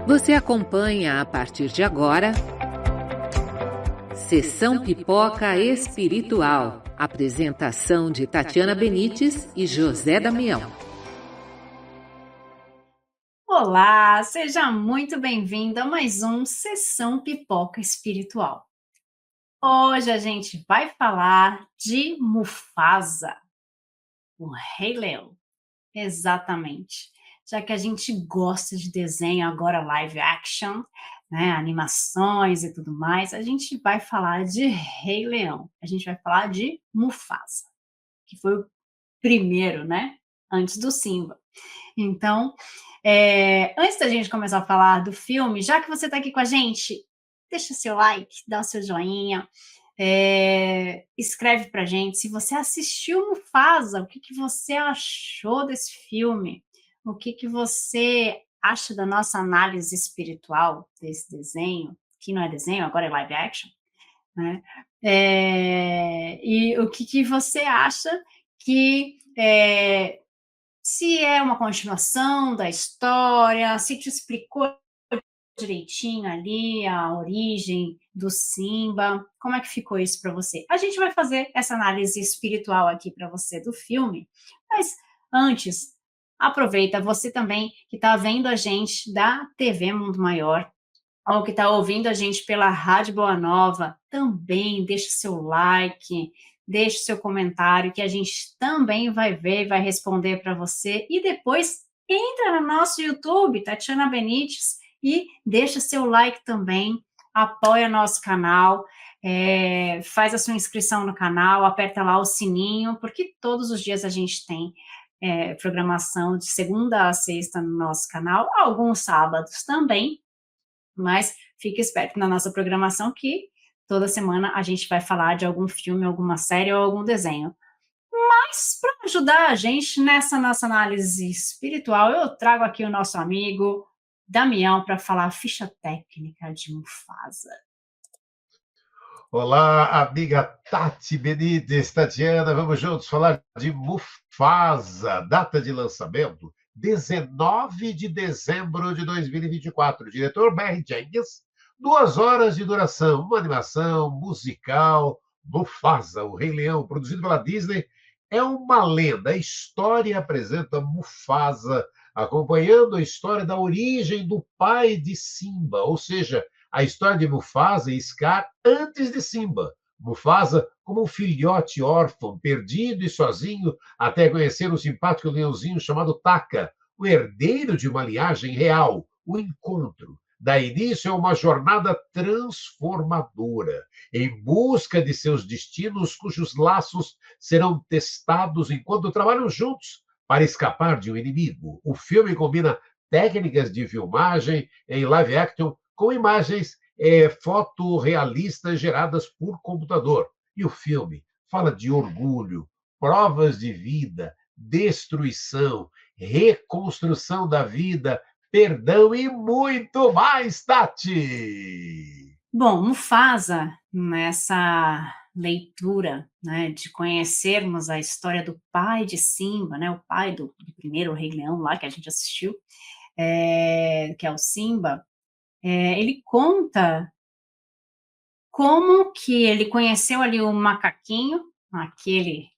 Você acompanha a partir de agora Sessão Pipoca Espiritual. Apresentação de Tatiana Benites e José Damião. Olá, seja muito bem-vindo a mais um Sessão Pipoca Espiritual. Hoje a gente vai falar de Mufasa, o Rei Leão. Exatamente. Já que a gente gosta de desenho, agora live action, né, animações e tudo mais, a gente vai falar de Rei Leão. A gente vai falar de Mufasa, que foi o primeiro, né, antes do Simba. Então, antes da gente começar a falar do filme, já que você está aqui com a gente, deixa seu like, dá o seu joinha, escreve pra gente se você assistiu Mufasa, o que você achou desse filme, o que você acha da nossa análise espiritual desse desenho, que não é desenho, agora é live action, né? E o que você acha que se é uma continuação da história, se te explicou direitinho ali a origem do Simba, como é que ficou isso para você? A gente vai fazer essa análise espiritual aqui para você do filme, mas antes, aproveita você também que está vendo a gente da TV Mundo Maior, ou que está ouvindo a gente pela Rádio Boa Nova, também deixa seu like, deixe seu comentário, que a gente também vai ver e vai responder para você. E depois entra no nosso YouTube, Tatiana Benites, e deixa seu like também, apoia nosso canal, faz a sua inscrição no canal, aperta lá o sininho, porque todos os dias a gente tem programação de segunda a sexta no nosso canal, alguns sábados também, mas fique esperto na nossa programação que toda semana a gente vai falar de algum filme, alguma série ou algum desenho. Mas para ajudar a gente nessa nossa análise espiritual, eu trago aqui o nosso amigo Damião para falar a ficha técnica de Mufasa. Olá, amiga Tati Benites, Tatiana, vamos juntos falar de Mufasa, data de lançamento, 19 de dezembro de 2024. Diretor Barry Jenkins, 2 horas de duração, uma animação musical, Mufasa, o Rei Leão, produzido pela Disney, é uma lenda. A história apresenta Mufasa acompanhando a história da origem do pai de Simba, ou seja, a história de Mufasa e Scar antes de Simba. Mufasa como um filhote órfão, perdido e sozinho, até conhecer um simpático leãozinho chamado Taka, o herdeiro de uma linhagem real, o encontro. Dá início a uma jornada transformadora, em busca de seus destinos, cujos laços serão testados enquanto trabalham juntos para escapar de um inimigo. O filme combina técnicas de filmagem em live action com imagens fotorrealistas geradas por computador. E o filme fala de orgulho, provas de vida, destruição, reconstrução da vida, perdão e muito mais, Tati! Bom, Mufasa, nessa leitura, né, de conhecermos a história do pai de Simba, né, o pai do primeiro Rei Leão lá que a gente assistiu, que é o Simba, ele conta como que ele conheceu ali o macaquinho, aquele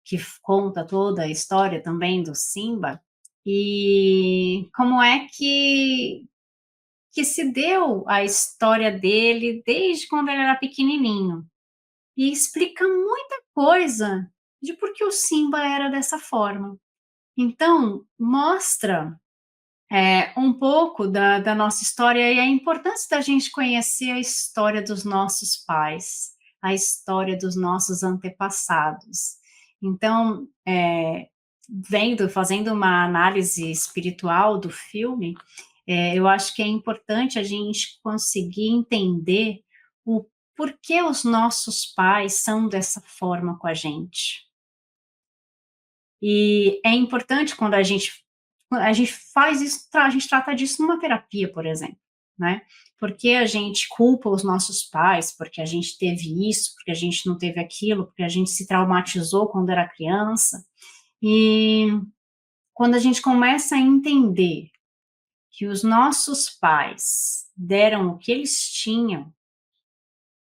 que conta toda a história também do Simba, e como é que se deu a história dele desde quando ele era pequenininho. E explica muita coisa de por que o Simba era dessa forma. Então, mostra um pouco da nossa história e a importância da gente conhecer a história dos nossos pais, a história dos nossos antepassados. Então, fazendo uma análise espiritual do filme, eu acho que é importante a gente conseguir entender o porquê os nossos pais são dessa forma com a gente. E é importante quando a gente faz isso, a gente trata disso numa terapia, por exemplo, né? Porque a gente culpa os nossos pais, porque a gente teve isso, porque a gente não teve aquilo, porque a gente se traumatizou quando era criança. E quando a gente começa a entender que os nossos pais deram o que eles tinham,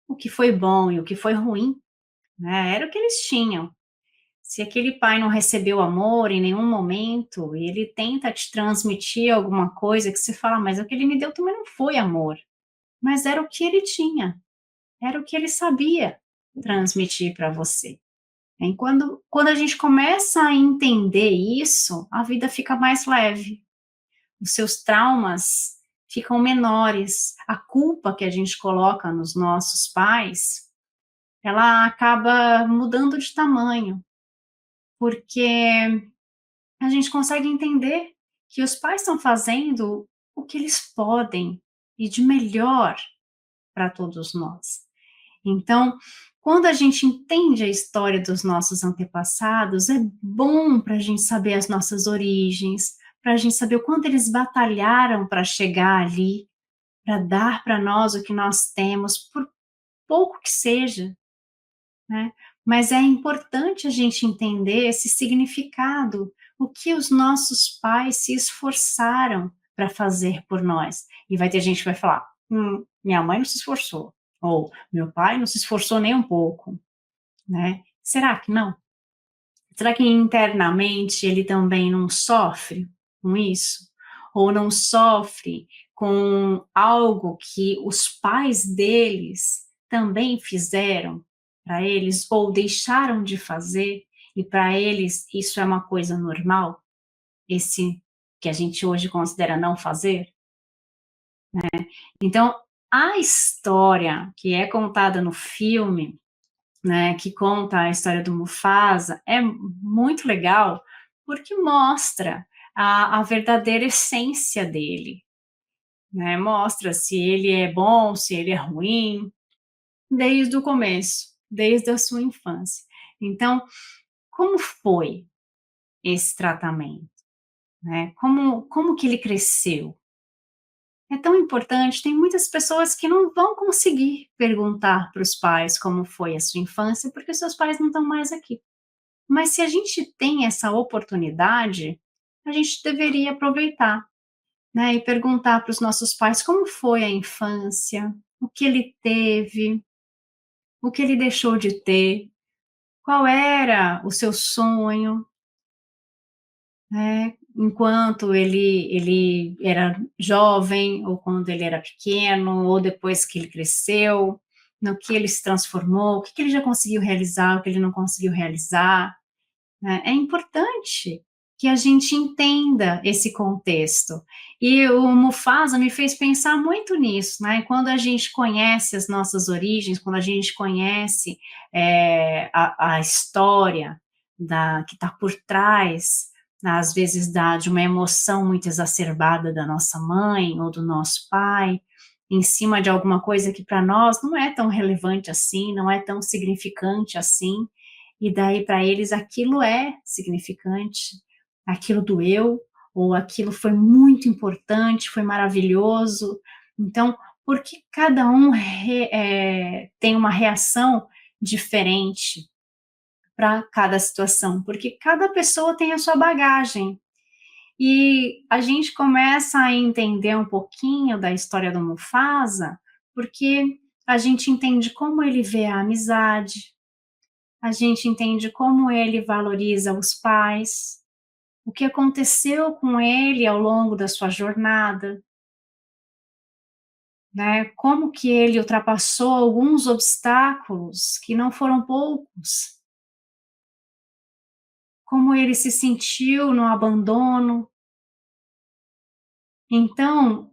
o que foi bom e o que foi ruim, né, era o que eles tinham. Se aquele pai não recebeu amor em nenhum momento, e ele tenta te transmitir alguma coisa que você fala: "Mas o que ele me deu também não foi amor", mas era o que ele tinha, era o que ele sabia transmitir para você. E quando a gente começa a entender isso, a vida fica mais leve, os seus traumas ficam menores, a culpa que a gente coloca nos nossos pais, ela acaba mudando de tamanho, porque a gente consegue entender que os pais estão fazendo o que eles podem e de melhor para todos nós. Então, quando a gente entende a história dos nossos antepassados, é bom para a gente saber as nossas origens, para a gente saber o quanto eles batalharam para chegar ali, para dar para nós o que nós temos, por pouco que seja, né? Mas é importante a gente entender esse significado, o que os nossos pais se esforçaram para fazer por nós. E vai ter gente que vai falar: minha mãe não se esforçou, ou meu pai não se esforçou nem um pouco, né? Será que não? Será que internamente ele também não sofre com isso? Ou não sofre com algo que os pais deles também fizeram para eles ou deixaram de fazer e para eles isso é uma coisa normal? Esse que a gente hoje considera não fazer? Então, a história que é contada no filme, né, que conta a história do Mufasa, é muito legal, porque mostra a verdadeira essência dele, né, mostra se ele é bom, se ele é ruim, desde o começo, desde a sua infância. Então, como foi esse tratamento, né, como que ele cresceu? É tão importante, tem muitas pessoas que não vão conseguir perguntar para os pais como foi a sua infância, porque seus pais não estão mais aqui. Mas se a gente tem essa oportunidade, a gente deveria aproveitar, né, e perguntar para os nossos pais como foi a infância, o que ele teve, o que ele deixou de ter, qual era o seu sonho, né, enquanto ele era jovem, ou quando ele era pequeno, ou depois que ele cresceu, no que ele se transformou, o que que ele já conseguiu realizar, o que ele não conseguiu realizar, né. É importante que a gente entenda esse contexto. E o Mufasa me fez pensar muito nisso, né, quando a gente conhece as nossas origens, quando a gente conhece, a história que está por trás, às vezes, de uma emoção muito exacerbada da nossa mãe ou do nosso pai, em cima de alguma coisa que para nós não é tão relevante assim, não é tão significante assim, e daí para eles aquilo é significante, aquilo doeu, ou aquilo foi muito importante, foi maravilhoso. Então, por que cada um tem uma reação diferente para cada situação? Porque cada pessoa tem a sua bagagem. E a gente começa a entender um pouquinho da história do Mufasa, porque a gente entende como ele vê a amizade, a gente entende como ele valoriza os pais, o que aconteceu com ele ao longo da sua jornada, né? Como que ele ultrapassou alguns obstáculos que não foram poucos, como ele se sentiu no abandono. Então,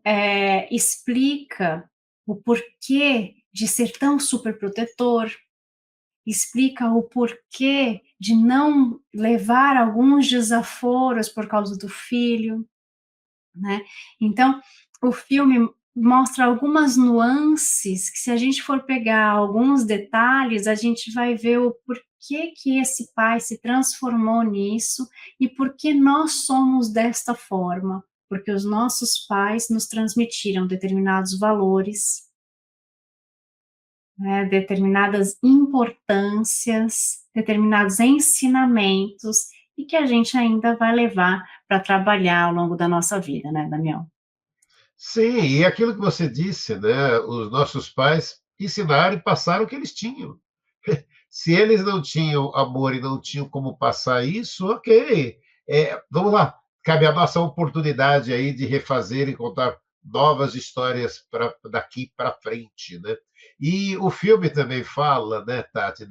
explica o porquê de ser tão superprotetor, explica o porquê de não levar alguns desaforos por causa do filho, né. Então, o filme mostra algumas nuances que, se a gente for pegar alguns detalhes, a gente vai ver o porquê que esse pai se transformou nisso e por que nós somos desta forma, porque os nossos pais nos transmitiram determinados valores, né, determinadas importâncias, determinados ensinamentos, e que a gente ainda vai levar para trabalhar ao longo da nossa vida, né, Damião? Sim, e aquilo que você disse, né? Os nossos pais ensinaram e passaram o que eles tinham. Se eles não tinham amor e não tinham como passar isso, ok. Vamos lá, cabe a nossa oportunidade aí de refazer e contar novas histórias daqui para frente, né? E o filme também fala, né, Tati,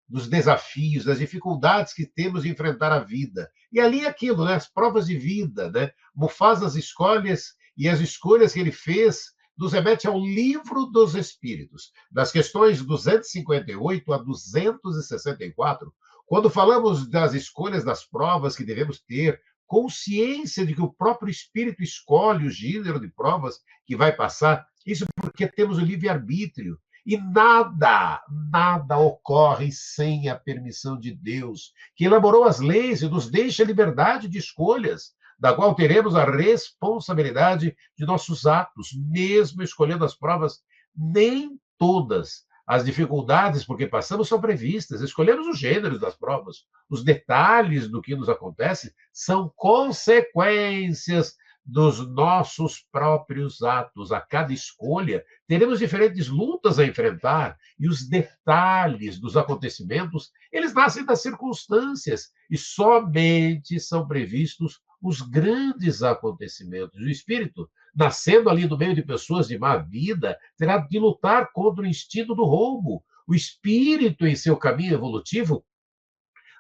dos desafios, das dificuldades que temos de enfrentar a vida. E ali é aquilo, né, as provas de vida, né? Mufasa as escolhas e as escolhas que ele fez nos remete ao livro dos Espíritos, das questões 258 a 264, quando falamos das escolhas das provas que devemos ter, consciência de que o próprio Espírito escolhe o gênero de provas que vai passar, isso porque temos o livre-arbítrio. E nada ocorre sem a permissão de Deus, que elaborou as leis e nos deixa a liberdade de escolhas, da qual teremos a responsabilidade de nossos atos, mesmo escolhendo as provas. Nem todas as dificuldades porque passamos são previstas, escolhemos os gêneros das provas. Os detalhes do que nos acontece são consequências dos nossos próprios atos. A cada escolha, teremos diferentes lutas a enfrentar, e os detalhes dos acontecimentos, eles nascem das circunstâncias, e somente são previstos os grandes acontecimentos. O espírito, nascendo ali no meio de pessoas de má vida, terá de lutar contra o instinto do roubo. O espírito, em seu caminho evolutivo,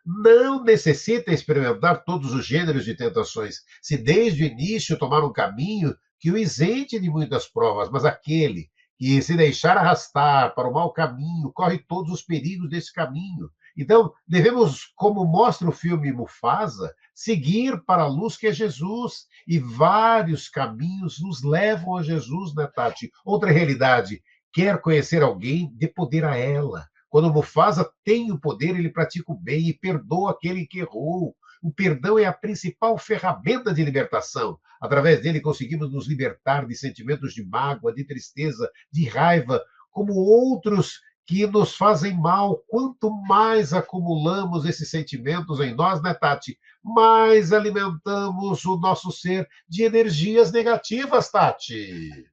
não necessita experimentar todos os gêneros de tentações, se desde o início tomar um caminho que o isente de muitas provas, mas aquele que se deixar arrastar para o mau caminho corre todos os perigos desse caminho. Então, devemos, como mostra o filme Mufasa, seguir para a luz que é Jesus, e vários caminhos nos levam a Jesus, né, Tati? Outra realidade, quer conhecer alguém, dê poder a ela. Quando Mufasa tem o poder, ele pratica o bem e perdoa aquele que errou. O perdão é a principal ferramenta de libertação. Através dele, conseguimos nos libertar de sentimentos de mágoa, de tristeza, de raiva, como outros que nos fazem mal. Quanto mais acumulamos esses sentimentos em nós, né, Tati? Mais alimentamos o nosso ser de energias negativas, Tati.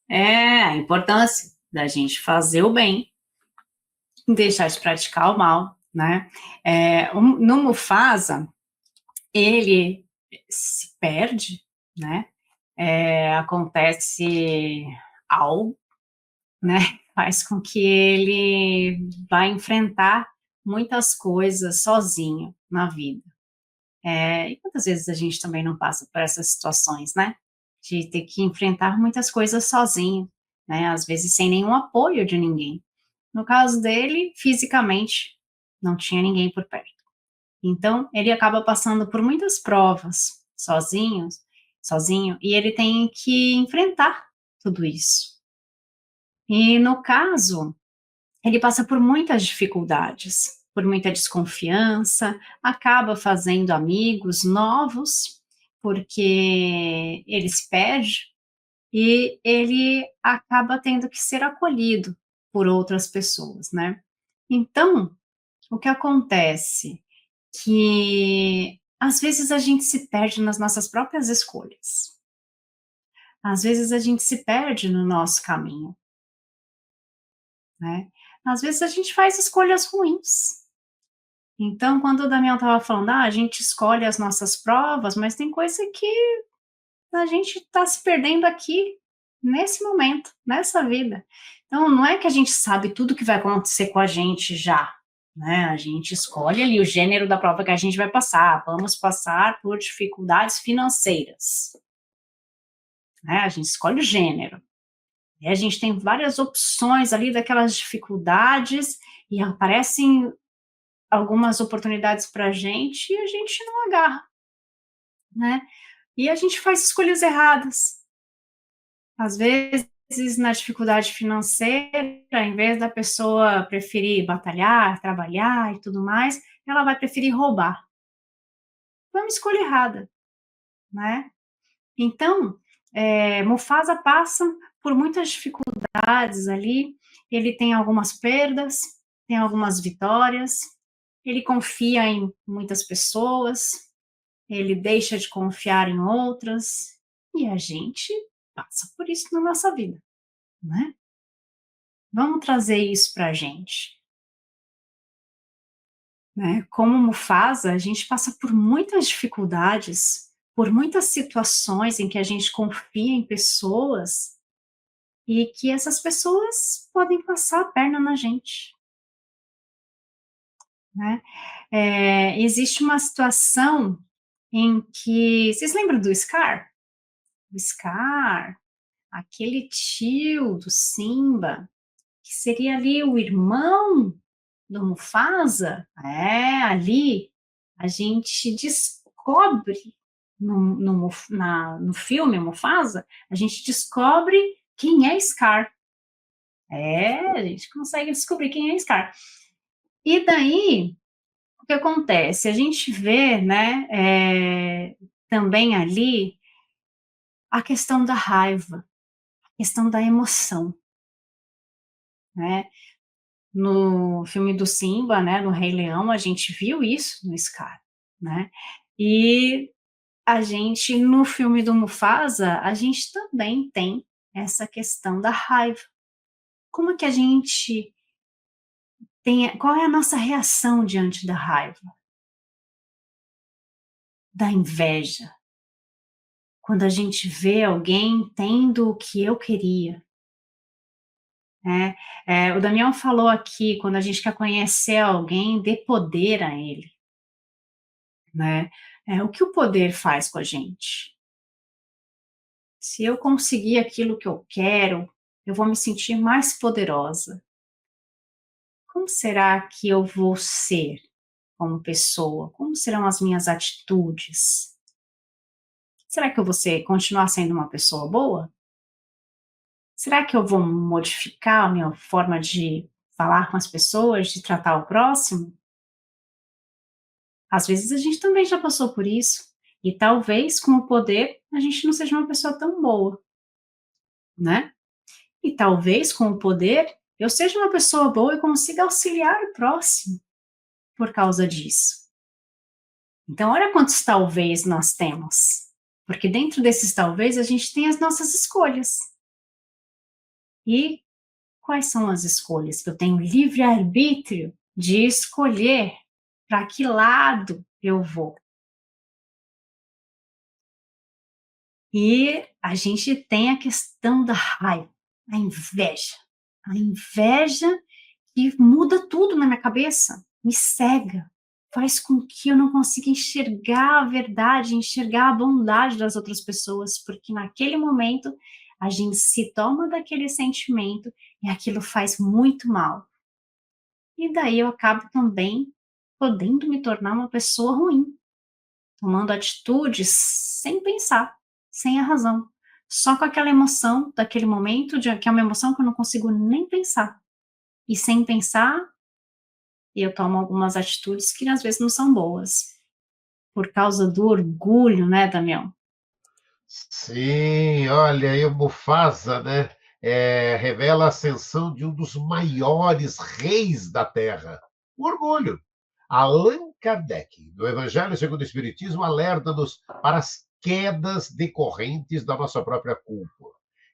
A importância da gente fazer o bem, deixar de praticar o mal, né? No Mufasa, ele se perde, né? Acontece algo, né? Faz com que ele vá enfrentar muitas coisas sozinho na vida. E quantas vezes a gente também não passa por essas situações, né? De ter que enfrentar muitas coisas sozinho, né? Às vezes sem nenhum apoio de ninguém. No caso dele, fisicamente, não tinha ninguém por perto. Então, ele acaba passando por muitas provas sozinho, e ele tem que enfrentar tudo isso. E no caso, ele passa por muitas dificuldades, por muita desconfiança, acaba fazendo amigos novos, porque ele se perde, e ele acaba tendo que ser acolhido por outras pessoas, né? Então, o que acontece? Que às vezes a gente se perde nas nossas próprias escolhas. Às vezes a gente se perde no nosso caminho, né? Às vezes a gente faz escolhas ruins. Então, quando o Damião estava falando, a gente escolhe as nossas provas, mas tem coisa que a gente está se perdendo aqui, nesse momento, nessa vida. Então, não é que a gente sabe tudo que vai acontecer com a gente já, né? A gente escolhe ali o gênero da prova que a gente vai passar. Vamos passar por dificuldades financeiras, né? A gente escolhe o gênero. E a gente tem várias opções ali daquelas dificuldades e aparecem algumas oportunidades para a gente e a gente não agarra, né? E a gente faz escolhas erradas. Às vezes, na dificuldade financeira, em vez da pessoa preferir batalhar, trabalhar e tudo mais, ela vai preferir roubar. Foi uma escolha errada, né? Então, Mufasa passa por muitas dificuldades ali, ele tem algumas perdas, tem algumas vitórias, ele confia em muitas pessoas, ele deixa de confiar em outras, E a gente passa por isso na nossa vida, né? Vamos trazer isso para a gente, né? Como Mufasa, a gente passa por muitas dificuldades, por muitas situações em que a gente confia em pessoas e que essas pessoas podem passar a perna na gente, né? Existe uma situação em que... Vocês lembram do Scar? O Scar, aquele tio do Simba, que seria ali o irmão do Mufasa, ali a gente descobre no filme Mufasa, a gente descobre quem é Scar. A gente consegue descobrir quem é Scar. E daí, o que acontece? A gente vê, né, também ali a questão da raiva, a questão da emoção, né? No filme do Simba, né, no Rei Leão, a gente viu isso no Scar, né? E a gente, no filme do Mufasa, a gente também tem essa questão da raiva. Como é que a gente tem, qual é a nossa reação diante da raiva? Da inveja. Quando a gente vê alguém tendo o que eu queria, né? O Damião falou aqui, quando a gente quer conhecer alguém, dê poder a ele, né? O que o poder faz com a gente? Se eu conseguir aquilo que eu quero, eu vou me sentir mais poderosa. Como será que eu vou ser como pessoa? Como serão as minhas atitudes? Será que eu vou continuar sendo uma pessoa boa? Será que eu vou modificar a minha forma de falar com as pessoas, de tratar o próximo? Às vezes a gente também já passou por isso, e talvez com o poder a gente não seja uma pessoa tão boa, né? E talvez com o poder eu seja uma pessoa boa e consiga auxiliar o próximo por causa disso. Então, olha quantos talvez nós temos, porque dentro desses talvez a gente tem as nossas escolhas. E quais são as escolhas? Que eu tenho livre-arbítrio de escolher para que lado eu vou. E a gente tem a questão da raiva, a inveja. A inveja que muda tudo na minha cabeça, me cega, faz com que eu não consiga enxergar a verdade, enxergar a bondade das outras pessoas, porque naquele momento a gente se toma daquele sentimento e aquilo faz muito mal. E daí eu acabo também podendo me tornar uma pessoa ruim, tomando atitudes sem pensar, sem a razão, só com aquela emoção daquele momento, que é uma emoção que eu não consigo nem pensar. E sem pensar, eu tomo algumas atitudes que às vezes não são boas, por causa do orgulho, né, Damião? Sim, olha aí o Mufasa, né? Revela a ascensão de um dos maiores reis da Terra, o orgulho. Allan Kardec, do Evangelho segundo o Espiritismo, alerta-nos para as quedas decorrentes da nossa própria culpa.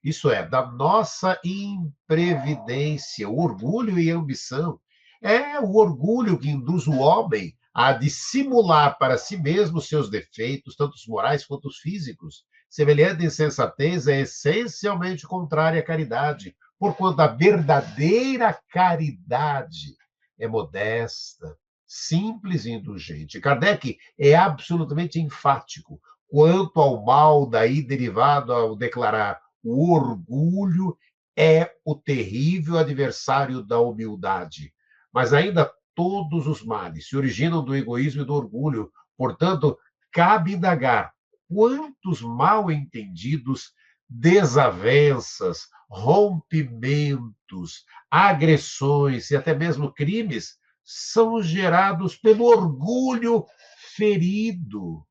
Isso é, da nossa imprevidência, o orgulho e a ambição. É o orgulho que induz o homem a dissimular para si mesmo seus defeitos, tanto os morais quanto os físicos. Semelhante insensatez é essencialmente contrária à caridade, porquanto a verdadeira caridade é modesta, simples e indulgente. Kardec é absolutamente enfático quanto ao mal daí derivado ao declarar: o orgulho é o terrível adversário da humildade. Mas ainda todos os males se originam do egoísmo e do orgulho. Portanto, cabe indagar quantos mal entendidos, desavenças, rompimentos, agressões e até mesmo crimes são gerados pelo orgulho ferido,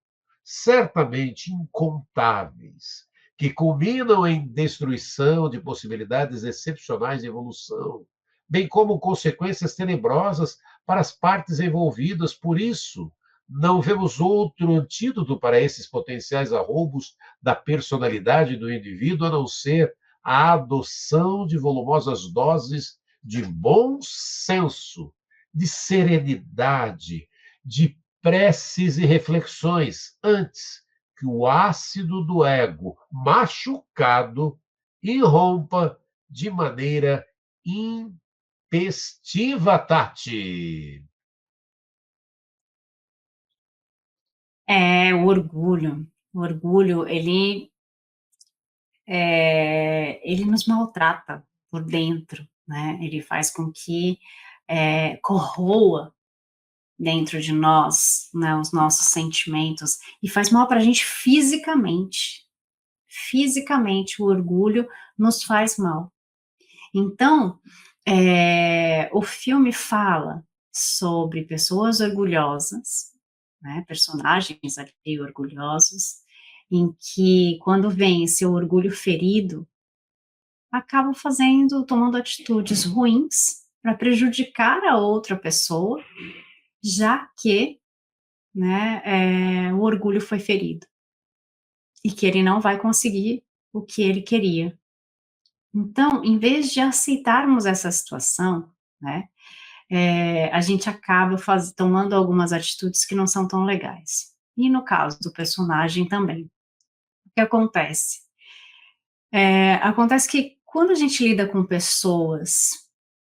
certamente incontáveis, que culminam em destruição de possibilidades excepcionais de evolução, bem como consequências tenebrosas para as partes envolvidas. Por isso, não vemos outro antídoto para esses potenciais arroubos da personalidade do indivíduo, a não ser a adoção de volumosas doses de bom senso, de serenidade, de preces e reflexões, antes que o ácido do ego machucado irrompa de maneira intestiva, Tati. É, o orgulho. O orgulho, ele nos maltrata por dentro, né? Ele faz com que corroa dentro de nós, né, os nossos sentimentos, e faz mal para a gente fisicamente. Fisicamente, o orgulho nos faz mal. Então, o filme fala sobre pessoas orgulhosas, né, personagens ali orgulhosos, em que, quando vem seu orgulho ferido, acabam tomando atitudes ruins para prejudicar a outra pessoa, já que, né, o orgulho foi ferido e que ele não vai conseguir o que ele queria. Então, em vez de aceitarmos essa situação, né, a gente acaba tomando algumas atitudes que não são tão legais. E no caso do personagem também. O que acontece? Acontece que quando a gente lida com pessoas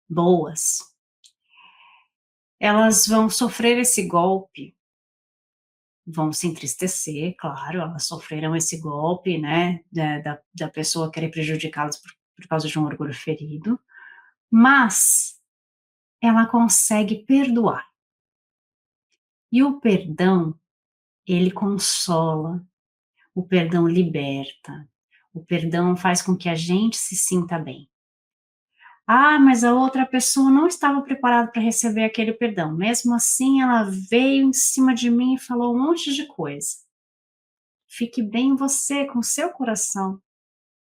boas, elas vão sofrer esse golpe, vão se entristecer, claro, elas sofreram esse golpe, né, da pessoa querer prejudicá-las por causa de um orgulho ferido, mas ela consegue perdoar. E o perdão, ele consola, o perdão liberta, o perdão faz com que a gente se sinta bem. Ah, mas a outra pessoa não estava preparada para receber aquele perdão. Mesmo assim, ela veio em cima de mim e falou um monte de coisa. Fique bem você, com o seu coração,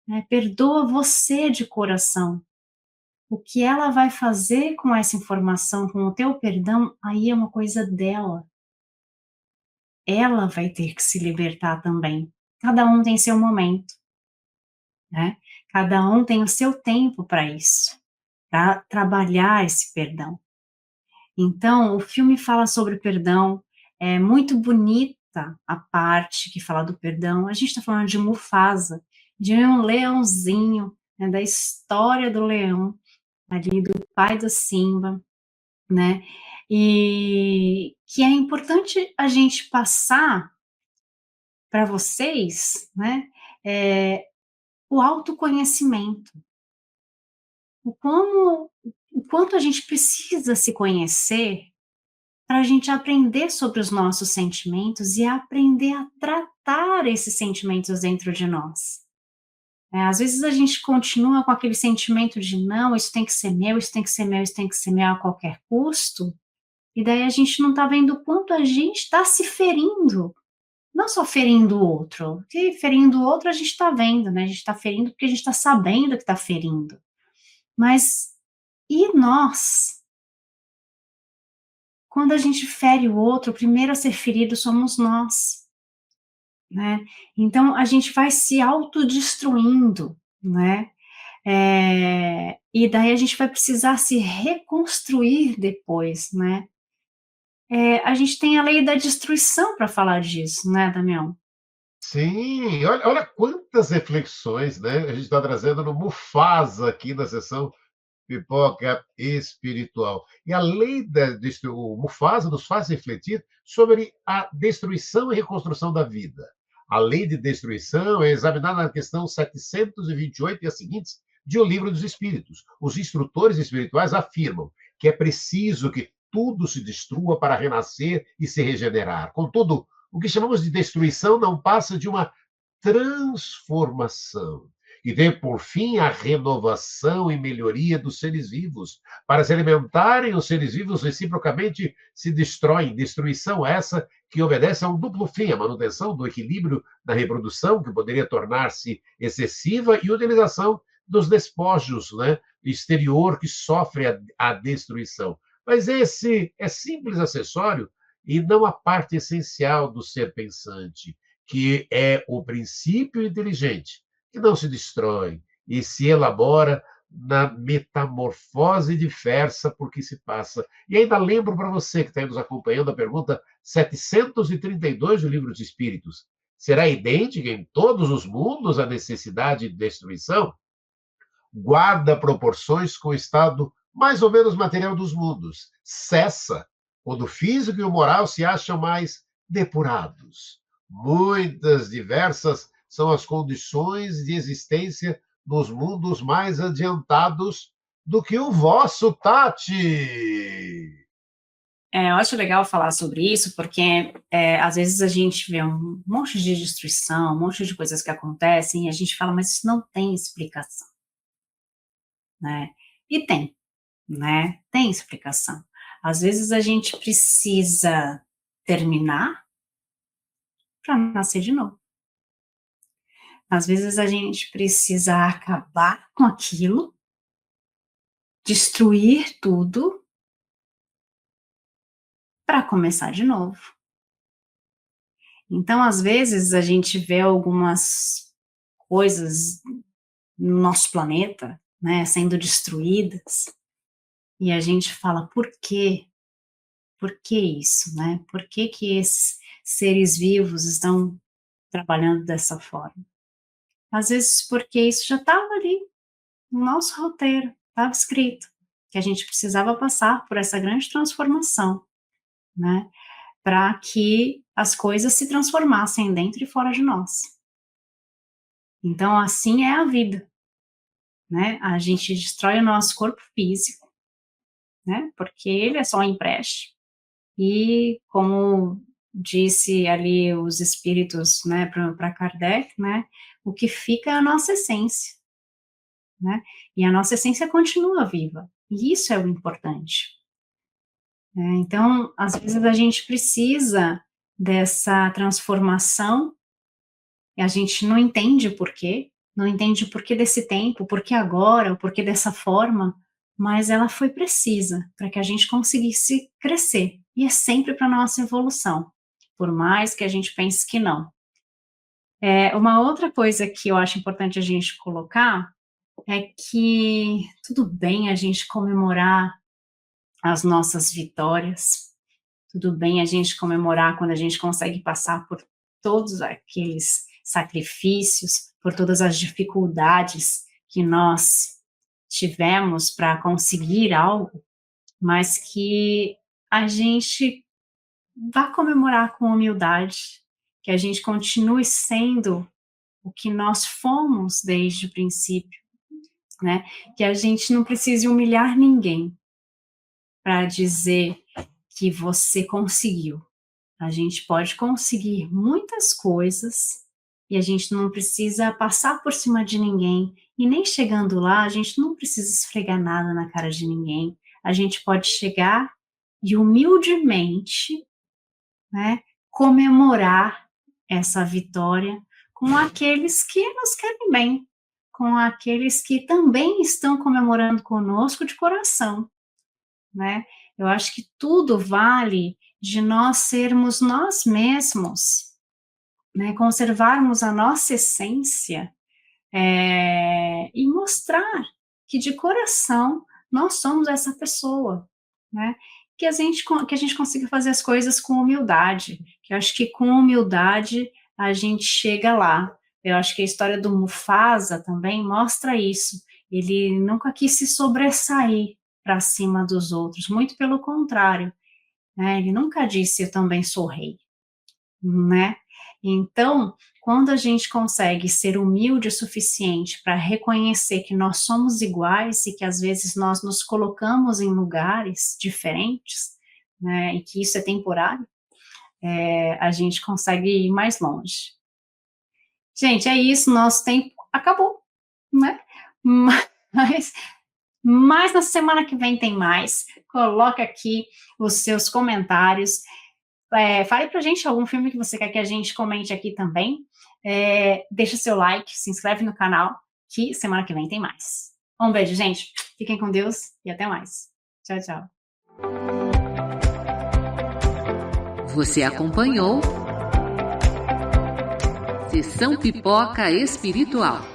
né? Perdoa você de coração. O que ela vai fazer com essa informação, com o teu perdão, aí é uma coisa dela. Ela vai ter que se libertar também. Cada um tem seu momento, né? Cada um tem o seu tempo para isso, para trabalhar esse perdão. Então, o filme fala sobre perdão, é muito bonita a parte que fala do perdão. A gente está falando de Mufasa, de um leãozinho, né, da história do leão, ali do pai do Simba, né? E que é importante a gente passar para vocês, né? O autoconhecimento, o quanto a gente precisa se conhecer para a gente aprender sobre os nossos sentimentos e aprender a tratar esses sentimentos dentro de nós. Às vezes a gente continua com aquele sentimento de não, isso tem que ser meu, isso tem que ser meu, isso tem que ser meu a qualquer custo, e daí a gente não está vendo o quanto a gente está se ferindo, não só ferindo o outro, porque ferindo o outro a gente está vendo, né? A gente está ferindo porque a gente está sabendo que está ferindo. Mas e nós? Quando a gente fere o outro, o primeiro a ser ferido somos nós, né? Então a gente vai se autodestruindo, né? E daí a gente vai precisar se reconstruir depois, né? A gente tem a lei da destruição para falar disso, né, Damião? Sim, olha quantas reflexões, né? A gente está trazendo no Mufasa aqui na sessão Pipoca Espiritual. E a lei o Mufasa nos faz refletir sobre a destruição e reconstrução da vida. A lei de destruição é examinada na questão 728 e as seguintes de O Livro dos Espíritos. Os instrutores espirituais afirmam que é preciso que tudo se destrua para renascer e se regenerar. Contudo, o que chamamos de destruição não passa de uma transformação e tem por fim a renovação e melhoria dos seres vivos. Para se alimentarem, os seres vivos reciprocamente se destroem. Destruição essa que obedece a um duplo fim, a manutenção do equilíbrio na reprodução, que poderia tornar-se excessiva, e utilização dos despojos, né, exterior que sofre a destruição. Mas esse é simples acessório e não a parte essencial do ser pensante, que é o princípio inteligente, que não se destrói e se elabora na metamorfose diversa por que se passa. E ainda lembro para você que está aí nos acompanhando a pergunta 732 do Livro dos Espíritos. Será idêntica em todos os mundos a necessidade de destruição? Guarda proporções com o estado mais ou menos material dos mundos. Cessa quando o físico e o moral se acham mais depurados. Muitas diversas são as condições de existência nos mundos mais adiantados do que o vosso, Tati. Eu acho legal falar sobre isso, porque às vezes a gente vê um monte de destruição, um monte de coisas que acontecem, e a gente fala, mas isso não tem explicação, né? E tem, né? Tem explicação. Às vezes a gente precisa terminar para nascer de novo. Às vezes a gente precisa acabar com aquilo, destruir tudo, para começar de novo. Então, às vezes, a gente vê algumas coisas no nosso planeta, né, sendo destruídas, e a gente fala, por quê? Por que isso, né? Por que que esses seres vivos estão trabalhando dessa forma? Às vezes, porque isso já estava ali, no nosso roteiro, estava escrito, que a gente precisava passar por essa grande transformação, né? Para que as coisas se transformassem dentro e fora de nós. Então, assim é a vida, né? A gente destrói o nosso corpo físico, né? Porque ele é só um empréstimo. E, como disse ali os espíritos, né, para Kardec, né? O que fica é a nossa essência, né? E a nossa essência continua viva. E isso é o importante. Então, às vezes a gente precisa dessa transformação, e a gente não entende o porquê, não entende o porquê desse tempo, o porquê agora, o porquê dessa forma, mas ela foi precisa para que a gente conseguisse crescer, e é sempre para a nossa evolução, por mais que a gente pense que não. Uma outra coisa que eu acho importante a gente colocar é que tudo bem a gente comemorar as nossas vitórias, tudo bem a gente comemorar quando a gente consegue passar por todos aqueles sacrifícios, por todas as dificuldades que nós tivemos para conseguir algo, mas que a gente vá comemorar com humildade, que a gente continue sendo o que nós fomos desde o princípio, né? Que a gente não precise humilhar ninguém para dizer que você conseguiu. A gente pode conseguir muitas coisas e a gente não precisa passar por cima de ninguém, e nem chegando lá, a gente não precisa esfregar nada na cara de ninguém. A gente pode chegar e humildemente, né, comemorar essa vitória com aqueles que nos querem bem, com aqueles que também estão comemorando conosco de coração, né? Eu acho que tudo vale de nós sermos nós mesmos, né? Conservarmos a nossa essência, e mostrar que de coração nós somos essa pessoa, né? Que a gente consiga fazer as coisas com humildade, que eu acho que com humildade a gente chega lá. Eu acho que a história do Mufasa também mostra isso. Ele nunca quis se sobressair para cima dos outros, muito pelo contrário, né? Ele nunca disse eu também sou rei, né? Então, quando a gente consegue ser humilde o suficiente para reconhecer que nós somos iguais e que às vezes nós nos colocamos em lugares diferentes, né, e que isso é temporário, a gente consegue ir mais longe. Gente, é isso, nosso tempo acabou, né? Mas na semana que vem tem mais. Coloca aqui os seus comentários. Fale pra gente algum filme que você quer que a gente comente aqui também. Deixa seu like, se inscreve no canal, que semana que vem tem mais. Um beijo, gente. Fiquem com Deus e até mais. Tchau, tchau. Você acompanhou Sessão Pipoca Espiritual.